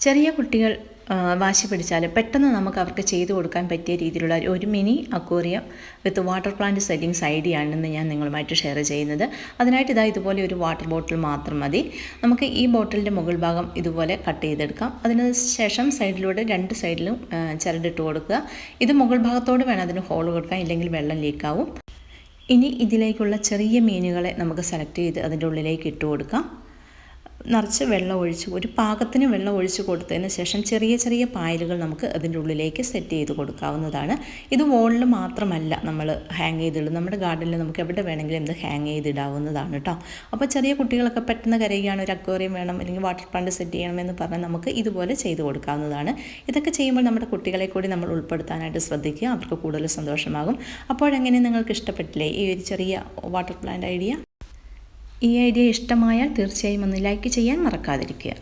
ചെറിയ കുട്ടികൾ വാശി പിടിച്ചാൽ പെട്ടെന്ന് നമുക്ക് അവർക്ക് ചെയ്തു കൊടുക്കാൻ പറ്റിയ രീതിയിലുള്ള ഒരു mini aquarium with water plant settings idea ആണെന്ന് ഞാൻ നിങ്ങളുമായിട്ട് ഷെയർ ചെയ്യുന്നത്. അതിനായിട്ട് ഇതുപോലെ ഒരു വാട്ടർ ബോട്ടിൽ മാത്രം മതി. നമുക്ക് ഈ ബോട്ടിലിൻ്റെ മുകൾ ഭാഗം ഇതുപോലെ കട്ട് ചെയ്തെടുക്കാം. അതിന് ശേഷം സൈഡിലൂടെ 2 സൈഡിലും ചരടിട്ട് കൊടുക്കുക. ഇത് മുകൾ ഭാഗത്തോട് വേണം അതിന് ഹോൾ കൊടുക്കാൻ, ഇല്ലെങ്കിൽ വെള്ളം ലീക്കാവും. ഇനി ഇതിലേക്കുള്ള ചെറിയ മീനുകളെ നമുക്ക് സെലക്ട് ചെയ്ത് അതിൻ്റെ ഉള്ളിലേക്ക് ഇട്ട് കൊടുക്കാം. നിറച്ച് വെള്ളം ഒഴിച്ച് ഒരു പാകത്തിന് വെള്ളം ഒഴിച്ച് കൊടുത്തതിന് ശേഷം ചെറിയ ചെറിയ പായലുകൾ നമുക്ക് അതിൻ്റെ ഉള്ളിലേക്ക് സെറ്റ് ചെയ്ത് കൊടുക്കാവുന്നതാണ്. ഇത് വോളിൽ മാത്രമല്ല നമ്മൾ ഹാങ് ചെയ്തിടും, നമ്മുടെ ഗാർഡനിൽ നമുക്ക് എവിടെ വേണമെങ്കിലും ഇത് ഹാങ് ചെയ്തിടാവുന്നതാണ് കേട്ടോ. അപ്പോൾ ചെറിയ കുട്ടികളൊക്കെ പെട്ടെന്ന് കരയുകയാണ്, ഒരു അക്വേറിയം വേണം അല്ലെങ്കിൽ വാട്ടർ പ്ലാന്റ് സെറ്റ് ചെയ്യണമെന്ന് പറഞ്ഞാൽ നമുക്ക് ഇതുപോലെ ചെയ്ത് കൊടുക്കാവുന്നതാണ്. ഇതൊക്കെ ചെയ്യുമ്പോൾ നമ്മുടെ കുട്ടികളെ കൂടി നമ്മൾ ഉൾപ്പെടുത്താനായിട്ട് ശ്രദ്ധിക്കുക, അവർക്ക് കൂടുതൽ സന്തോഷമാകും. അപ്പോഴെങ്ങനെ നിങ്ങൾക്ക് ഇഷ്ടപ്പെട്ടില്ലേ ഈ ഒരു ചെറിയ വാട്ടർ പ്ലാന്റ് ഐഡിയ? ഈ ഐഡിയ ഇഷ്ടമായാൽ തീർച്ചയായും ഒന്ന് ലൈക്ക് ചെയ്യാൻ മറക്കാതിരിക്കുക.